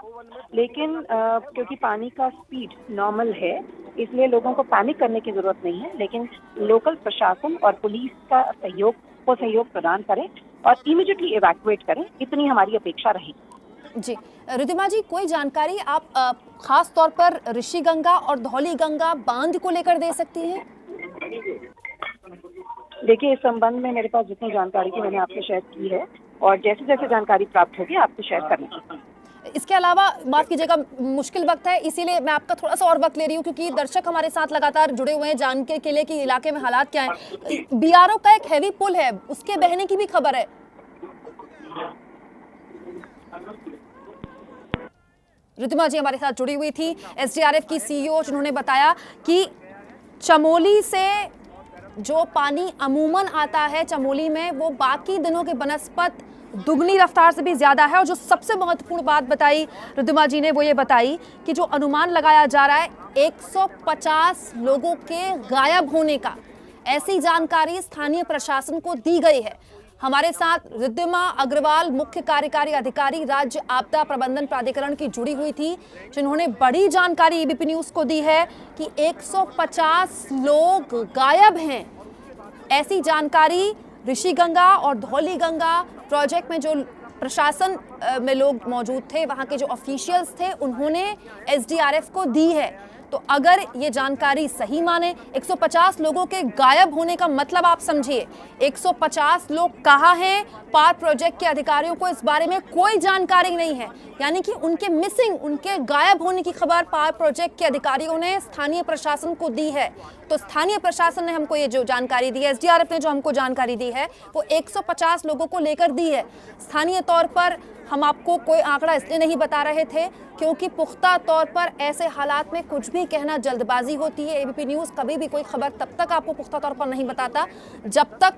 लेकिन क्योंकि पानी का स्पीड नॉर्मल है, इसलिए लोगों को पैनिक करने की जरूरत नहीं है। लेकिन लोकल प्रशासन और पुलिस का सहयोग प्रदान करें और इमीडिएटली इवैक्यूएट करें, इतनी हमारी अपेक्षा रहेगी। जी, रिद्धिमा जी, कोई जानकारी आप खास तौर पर ऋषिगंगा और धौली गंगा बांध को लेकर दे सकती हैं? देखिए, इस संबंध में मेरे पास जितनी जानकारी थी मैंने आपसे शेयर की है, और जैसे जैसे जानकारी प्राप्त होगी आपसे शेयर करेंगे। इसके अलावा माफ कीजिएगा, मुश्किल वक्त है, इसीलिए मैं आपका थोड़ा सा और वक्त ले रही हूँ, क्योंकि दर्शक हमारे साथ लगातार जुड़े हुए हैं जानने के लिए कि इलाके में हालात क्या हैं। बीआरओ का एक हैवी पुल है, उसके बहने की भी खबर है। रिद्धिमा जी हमारे साथ जुड़ी हुई थी, एसडीआरएफ की सीईओ, जिन्होंने बताया कि चमोली से जो पानी अमूमन आता है चमोली में, वो बाकी दिनों के बनस्पत दुगनी रफ्तार से भी ज्यादा है। और जो सबसे महत्वपूर्ण बात बताई रिद्धिमा जी ने, वो ये बताई कि जो अनुमान लगाया जा रहा है 150 लोगों के गायब होने का, ऐसी जानकारी स्थानीय प्रशासन को दी गई है। हमारे साथ रिद्धिमा अग्रवाल, मुख्य कार्यकारी अधिकारी राज्य आपदा प्रबंधन प्राधिकरण की जुड़ी हुई थी, जिन्होंने बड़ी जानकारी एबीपी न्यूज को दी है कि 150 लोग गायब हैं। ऐसी जानकारी ऋषिगंगा और धौली गंगा प्रोजेक्ट में जो प्रशासन में लोग मौजूद थे, वहां के जो ऑफिशियल्स थे, उन्होंने एसडीआरएफ को दी है। तो अगर ये जानकारी सही माने, 150 लोगों के गायब होने का मतलब आप समझिए, 150 लोग कहाँ हैं? पार प्रोजेक्ट के अधिकारियों को इस बारे में कोई जानकारी नहीं है, यानी कि उनके मिसिंग, उनके गायब होने की खबर पार प्रोजेक्ट के अधिकारियों ने स्थानीय प्रशासन को दी है। तो स्थानीय प्रशासन ने हमको ये जो जानकारी दी है, एसडीआरएफ ने जो हमको जानकारी दी है, वो 150 लोगों को लेकर दी है। स्थानीय तौर पर हम आपको कोई आंकड़ा इसलिए नहीं बता रहे थे क्योंकि पुख्ता तौर पर ऐसे हालात में कुछ भी कहना जल्दबाजी होती है। एबीपी न्यूज़ कभी भी कोई खबर तब तक आपको पुख्ता तौर पर नहीं बताता जब तक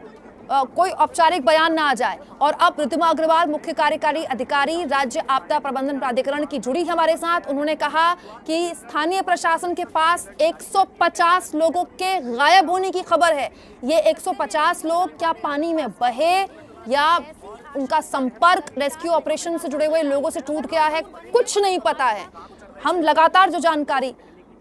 कोई औपचारिक बयान ना आ जाए। और अब रिद्धिमा अग्रवाल, मुख्य कार्यकारी अधिकारी राज्य आपदा प्रबंधन प्राधिकरण की जुड़ी हमारे साथ। उन्होंने कहा कि स्थानीय प्रशासन के पास 150 लोगों के गायब होने की खबर है। ये 150 लोग क्या पानी में बहे या उनका संपर्क रेस्क्यू ऑपरेशन से जुड़े हुए लोगों से टूट गया है, कुछ नहीं पता है। हम लगातार जो जानकारी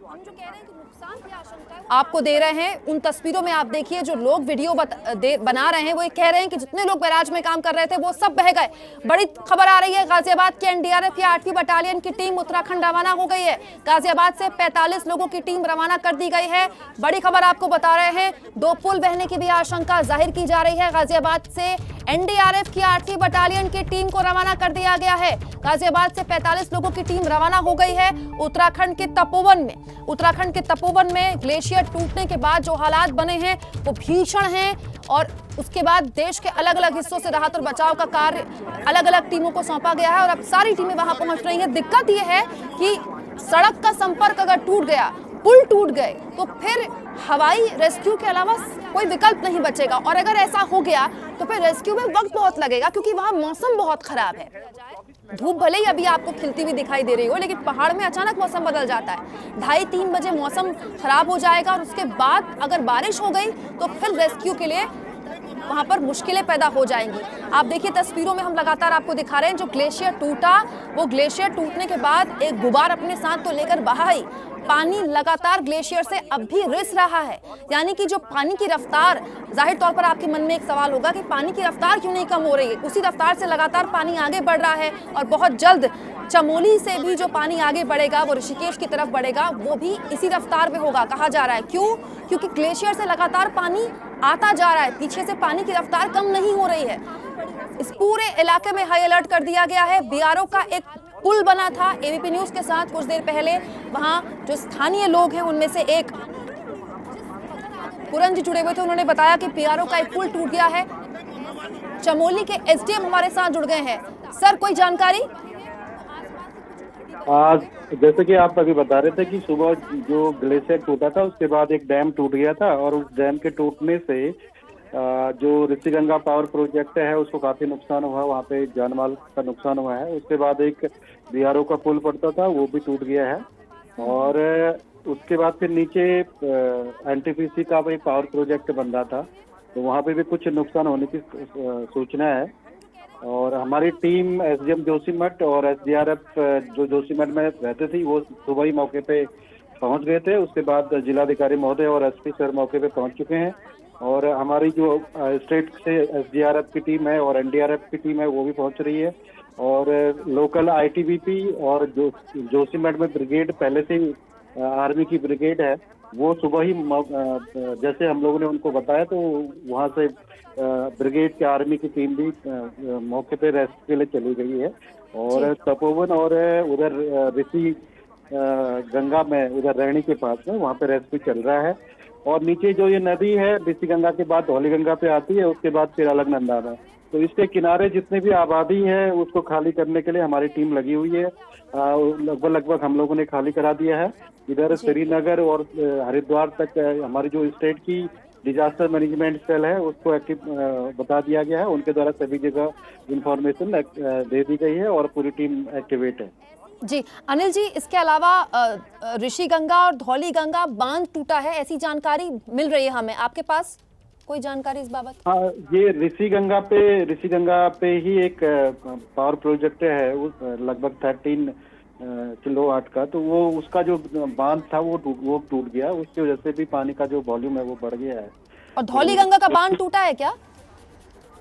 हम जो कह रहे हैं कि नुकसान की आशंका है आपको दे रहे हैं। उन तस्वीरों में आप देखिए, जो लोग वीडियो बना रहे हैं वो ये कह रहे हैं कि जितने लोग बैराज में काम कर रहे थे वो सब बह गए। बड़ी खबर आ रही है, गाजियाबाद के एनडीआरएफ की 8वीं बटालियन की टीम उत्तराखंड रवाना हो गई है। गाजियाबाद से 45 लोगों की टीम रवाना कर दी गई है। बड़ी खबर आपको बता रहे हैं, 2 पुल बहने की भी आशंका जाहिर की जा रही है। गाजियाबाद से एनडीआरएफ की 8वीं बटालियन की टीम को रवाना कर दिया गया है। गाजियाबाद से 45 लोगों की टीम रवाना हो गई है उत्तराखंड के तपोवन में। उत्तराखंड के तपोवन में ग्लेशियर टूटने के बाद जो हालात बने हैं वो भीषण हैं, और उसके बाद देश के अलग अलग हिस्सों से राहत और बचाव का कार्य अलग अलग टीमों को सौंपा गया है और अब सारी टीमें वहां पहुंच रही हैं। दिक्कत यह है कि सड़क का संपर्क अगर टूट गया, पुल टूट गए, तो फिर हवाई रेस्क्यू के अलावा कोई विकल्प नहीं बचेगा। और अगर ऐसा हो गया तो फिर रेस्क्यू में वक्त बहुत लगेगा, क्योंकि वहां मौसम बहुत खराब है। धूप भले ही अभी आपको खिलती हुई दिखाई दे रही हो, लेकिन पहाड़ में अचानक मौसम बदल जाता है। 2:30-3 बजे मौसम खराब हो जाएगा और उसके बाद अगर बारिश हो गई तो फिर रेस्क्यू के लिए वहां पर मुश्किलें पैदा हो जाएंगी। आप देखिए तस्वीरों में हम लगातार आपको दिखा रहे हैं, जो ग्लेशियर टूटा, वो ग्लेशियर टूटने के बाद एक गुबार अपने साथ तो लेकर बहा ही, पानी लगातार ग्लेशियर से अब भी रिस रहा है, यानी कि जो पानी की रफ्तार, जाहिर तौर पर आपके मन में एक सवाल होगा कि पानी की रफ्तार क्यों नहीं कम हो रही है। उसी रफ्तार से लगातार पानी आगे बढ़ रहा है और बहुत जल्द चमोली से भी जो पानी आगे बढ़ेगा वो ऋषिकेश की तरफ बढ़ेगा, वो भी इसी रफ्तार में होगा कहा जा रहा है। क्यों? क्योंकि ग्लेशियर से लगातार पानी आता जा रहा है, पीछे से पानी की रफ्तार कम नहीं हो रही है। इस पूरे इलाके में हाई अलर्ट कर दिया गया है। बीआरओ का एक पुल बना था एबीपी न्यूज के साथ कुछ देर पहले, वहां जो स्थानीय लोग हैं उनमें से एक पूरन जी जुड़े हुए थे, उन्होंने बताया कि बीआरओ का एक पुल टूट गया है। चमोली के एसडीएम हमारे साथ जुड़ गए हैं। सर, कोई जानकारी? आज जैसे कि आप अभी बता रहे थे कि सुबह जो ग्लेशियर टूटा था उसके बाद एक डैम टूट गया था और उस डैम के टूटने से जो ऋषिगंगा पावर प्रोजेक्ट है उसको काफी नुकसान हुआ, वहाँ पे जानमाल का नुकसान हुआ है। उसके बाद एक बीआरओ का पुल पड़ता था वो भी टूट गया है और उसके बाद फिर नीचे एनटीपीसी का भी पावर प्रोजेक्ट बन रहा था तो वहाँ पे भी कुछ नुकसान होने की सूचना है। और हमारी टीम एसडीएम जोशीमठ और एसडीआरएफ जो जोशीमठ में रहते थे वो सुबह ही मौके पे पहुंच गए थे। उसके बाद जिलाधिकारी महोदय और एसपी सर मौके पे पहुंच चुके हैं और हमारी जो स्टेट से एसडीआरएफ की टीम है और एनडीआरएफ की टीम है वो भी पहुंच रही है और लोकल आईटीबीपी और जो जोशीमठ में ब्रिगेड पहले से ही आर्मी की ब्रिगेड है वो सुबह ही जैसे हम लोगों ने उनको बताया तो वहाँ से ब्रिगेड के आर्मी की टीम भी मौके पे रेस्क्यू के लिए चली गई है और तपोवन और उधर ऋषि गंगा में उधर रैणी के पास में वहाँ पे रेस्क्यू चल रहा है। और नीचे जो ये नदी है ऋषि गंगा के बाद धौली गंगा पे आती है, उसके बाद फिर अलकनंदा में, तो इसके किनारे जितने भी आबादी है उसको खाली करने के लिए हमारी टीम लगी हुई है। लगभग हम लोगों ने खाली करा दिया है। इधर श्रीनगर और हरिद्वार तक हमारी जो स्टेट की डिजास्टर मैनेजमेंट सेल है उसको एक्टिव बता दिया गया है, उनके द्वारा सभी जगह इंफॉर्मेशन दे दी गई है और पूरी टीम एक्टिवेट है। जी अनिल जी, इसके अलावा ऋषि गंगा और धौली गंगा बांध टूटा है, ऐसी जानकारी मिल रही है हमें, आपके पास कोई जानकारी इस बाबत? हाँ, ये ऋषि गंगा पे ही एक पावर प्रोजेक्ट है लगभग 13 किलोवाट का, तो वो उसका जो बांध था वो टूट गया, उसकी वजह से भी पानी का जो वॉल्यूम है वो बढ़ गया है। और धौली गंगा का बांध टूटा है क्या?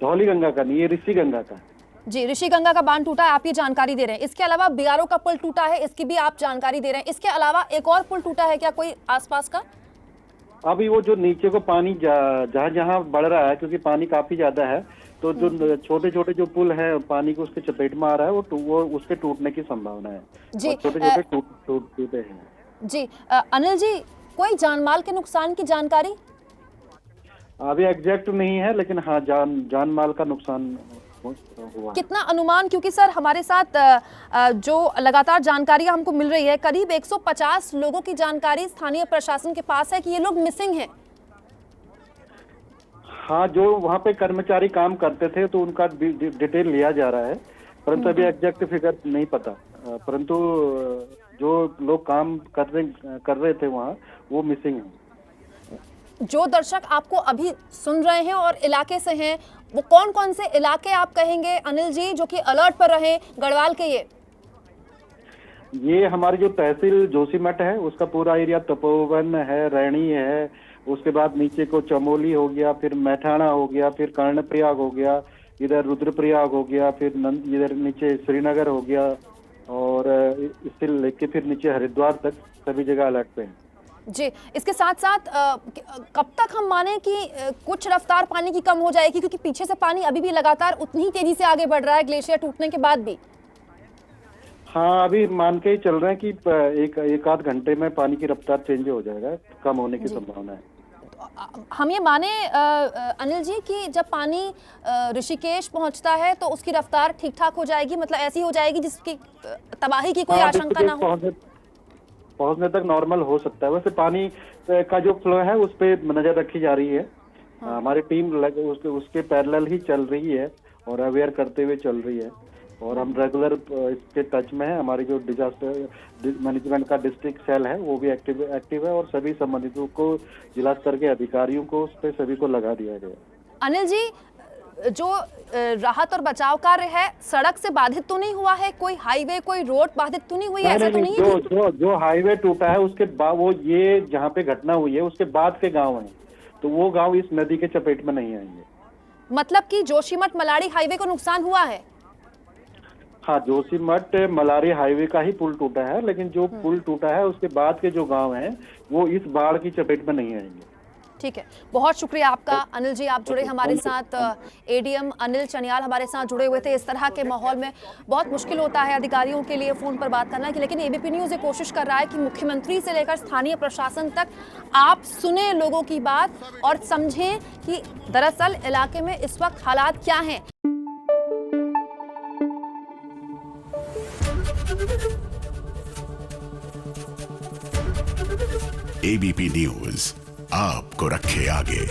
धौली गंगा का नहीं, ये ऋषि गंगा का। जी, ऋषि गंगा का बांध टूटा है, आप ये जानकारी दे रहे हैं। इसके अलावा बीआरओ का पुल टूटा है, इसकी भी आप जानकारी दे रहे हैं। इसके अलावा एक और पुल टूटा है क्या कोई आसपास का? अभी वो जो नीचे को पानी जहाँ जहाँ बढ़ रहा है क्योंकि पानी काफी ज्यादा है तो जो छोटे छोटे जो पुल है पानी को उसके चपेट में आ रहा है वो उसके टूटने की संभावना है जी, छोटे छोटे टूटे हैं। जी अनिल जी, कोई जानमाल के नुकसान की जानकारी अभी एग्जैक्ट नहीं है लेकिन हाँ जान माल का नुकसान हुआ। कितना अनुमान? क्योंकि सर हमारे साथ जो लगातार जानकारियां हमको मिल रही है, करीब 150 लोगों की जानकारी स्थानीय प्रशासन के पास है कि ये लोग मिसिंग हैं। हाँ, जो वहाँ पे कर्मचारी काम करते थे तो उनका डिटेल लिया जा रहा है, परंतु अभी एग्जैक्ट फिगर नहीं पता, परंतु जो लोग काम कर रहे थे वहाँ वो मिसिंग है। जो दर्शक आपको अभी सुन रहे हैं और इलाके से हैं, वो कौन कौन से इलाके आप कहेंगे अनिल जी जो कि अलर्ट पर रहे गढ़वाल के? ये हमारी जो तहसील जोशीमठ है उसका पूरा एरिया, तपोवन है, रैणी है, उसके बाद नीचे को चमोली हो गया, फिर मैठाणा हो गया, फिर कर्णप्रयाग हो गया, इधर रुद्रप्रयाग हो गया, फिर इधर नीचे श्रीनगर हो गया और इससे लेके फिर नीचे हरिद्वार तक सभी जगह अलर्ट पे है। जी, इसके साथ साथ कब तक हम माने कि कुछ रफ्तार पानी की कम हो जाएगी, क्योंकि पीछे से पानी अभी भी लगातार उतनी ही तेजी से आगे बढ़ रहा है ग्लेशियर टूटने के बाद भी? हाँ, अभी मान के ही चल रहे हैं कि एक आध घंटे में पानी की रफ्तार चेंज हो जाएगा, कम होने की संभावना है। हम ये माने अनिल जी कि जब पानी ऋषिकेश पहुंचता है तो उसकी रफ्तार ठीक ठाक हो जाएगी, मतलब ऐसी हो जाएगी जिसकी तबाही की कोई आशंका ना हो? पहुंचने तक नॉर्मल हो सकता है। वैसे पानी का जो फ्लो है उस पे नजर रखी जा रही है। हाँ। हमारी टीम उसके पैरेलल ही चल रही है और अवेयर करते हुए चल रही है और हम रेगुलर इसके टच में है। हमारी जो डिजास्टर मैनेजमेंट का डिस्ट्रिक्ट सेल है वो भी एक्टिव है और सभी संबंधितों को, जिला स्तर के अधिकारियों को उस पर सभी को लगा दिया गया। अनिल जी, जो राहत और बचाव कार्य है सड़क से बाधित तो नहीं हुआ है? कोई हाईवे, कोई रोड बाधित तो नहीं हुई है? ऐसा तो नहीं है? जो हाईवे टूटा है उसके बाद, वो ये जहाँ पे घटना हुई है उसके बाद के गांव हैं, तो वो गांव इस नदी के चपेट में नहीं आएंगे। मतलब कि जोशीमठ मलाड़ी हाईवे को नुकसान हुआ है? हाँ, जोशीमठ मलारी हाईवे का ही पुल टूटा है, लेकिन जो पुल टूटा है उसके बाद के जो गांव हैं वो इस बाढ़ की चपेट में नहीं आएंगे। ठीक है, बहुत शुक्रिया आपका अनिल जी, आप जुड़े हमारे साथ। एडीएम अनिल चनियाल हमारे साथ जुड़े हुए थे। इस तरह के माहौल में बहुत मुश्किल होता है अधिकारियों के लिए फोन पर बात करना, लेकिन एबीपी न्यूज़ ये कोशिश कर रहा है कि मुख्यमंत्री से लेकर स्थानीय प्रशासन तक आप सुने लोगों की बात और समझें कि दरअसल इलाके में इस वक्त हालात क्या हैं। एबीपी न्यूज़ आपको रखे आगे।